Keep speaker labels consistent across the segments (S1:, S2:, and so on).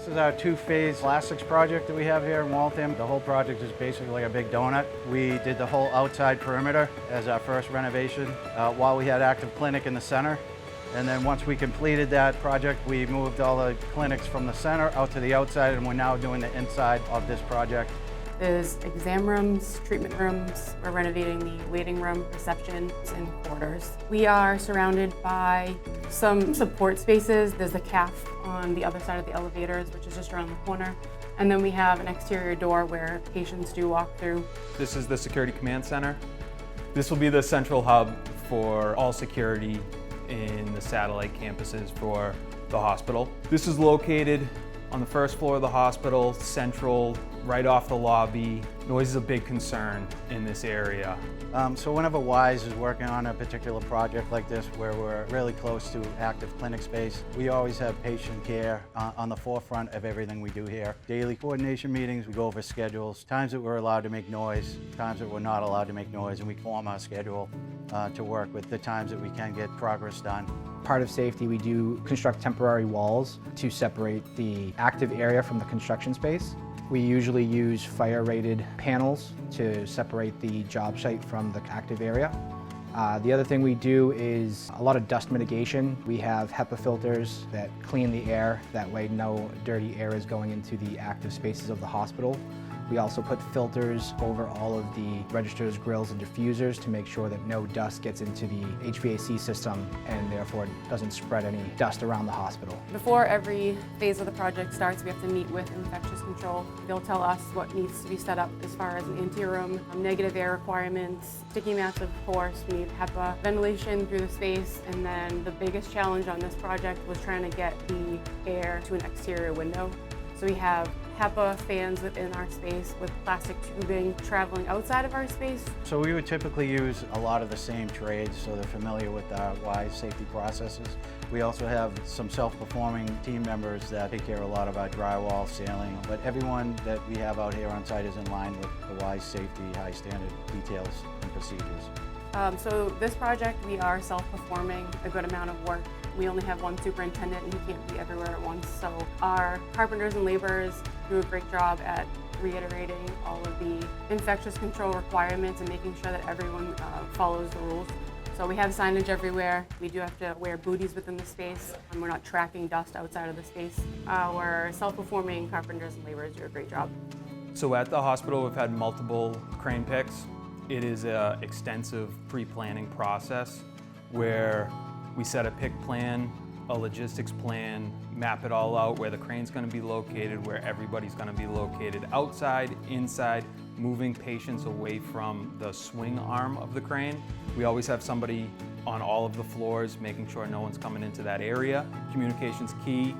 S1: This is our two-phase plastics project that we have here in Waltham. The whole project is basically like a big donut. We did the whole outside perimeter as our first renovation while we had active clinic in the center. And then once we completed that project, we moved all the clinics from the center out to the outside, and we're now doing the inside of this project.
S2: There's exam rooms, treatment rooms. We're renovating the waiting room, reception, and quarters. We are surrounded by some support spaces. There's a CAF on the other side of the elevators, which is just around the corner. And then we have an exterior door where patients do walk through.
S3: This is the Security Command Center. This will be the central hub for all security in the satellite campuses for the hospital. This is located on the first floor of the hospital, central, right off the lobby. Noise is a big concern in this area.
S1: So whenever WISE is working on a particular project like this where we're really close to active clinic space, we always have patient care on the forefront of everything we do here. Daily coordination meetings, we go over schedules, times that we're allowed to make noise, times that we're not allowed to make noise, and we form our schedule to work with the times that we can get progress done.
S4: Part of safety, we do construct temporary walls to separate the active area from the construction space. We usually use fire-rated panels to separate the job site from the active area. The other thing we do is a lot of dust mitigation. We have HEPA filters that clean the air. That way no dirty air is going into the active spaces of the hospital. We also put filters over all of the registers, grills, and diffusers to make sure that no dust gets into the HVAC system and therefore doesn't spread any dust around the hospital.
S2: Before every phase of the project starts, we have to meet with infectious control. They'll tell us what needs to be set up as far as an anteroom, negative air requirements, sticky mats, of course. We need HEPA, ventilation through the space, and then the biggest challenge on this project was trying to get the air to an exterior window. So we have HEPA fans within our space with plastic tubing traveling outside of our space.
S1: So we would typically use a lot of the same trades, so they're familiar with our WISE safety processes. We also have some self-performing team members that take care of a lot of our drywall, ceiling, but everyone that we have out here on site is in line with the WISE safety high standard details and procedures.
S2: So this project, we are self-performing a good amount of work. We only have one superintendent and he can't be everywhere at once. So our carpenters and laborers do a great job at reiterating all of the infectious control requirements and making sure that everyone follows the rules. So we have signage everywhere. We do have to wear booties within the space, and we're not tracking dust outside of the space. Our self-performing carpenters and laborers do a great job.
S3: So at the hospital, we've had multiple crane picks. It is an extensive pre-planning process where we set a pick plan, a logistics plan, map it all out, where the crane's going to be located, where everybody's going to be located, outside, inside, moving patients away from the swing arm of the crane. We always have somebody on all of the floors, making sure no one's coming into that area. Communication's key.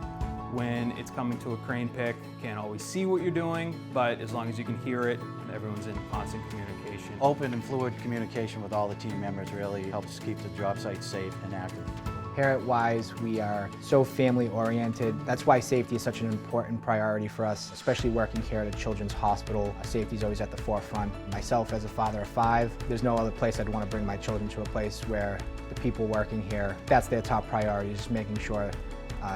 S3: When it's coming to a crane pick, you can't always see what you're doing, but as long as you can hear it, everyone's in constant communication.
S1: Open and fluid communication with all the team members really helps keep the job site safe and active.
S4: Here at WISE, we are so family-oriented. That's why safety is such an important priority for us, especially working here at a children's hospital. Safety is always at the forefront. Myself, as a father of 5, there's no other place I'd want to bring my children to, a place where the people working here, that's their top priority, just making sure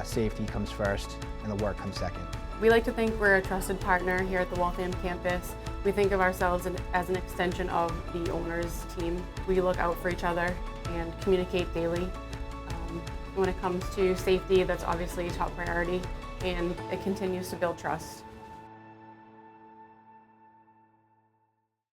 S4: safety comes first and the work comes second.
S2: We like to think we're a trusted partner here at the Waltham campus. We think of ourselves as an extension of the owner's team. We look out for each other and communicate daily. When it comes to safety, that's obviously a top priority, and it continues to build trust.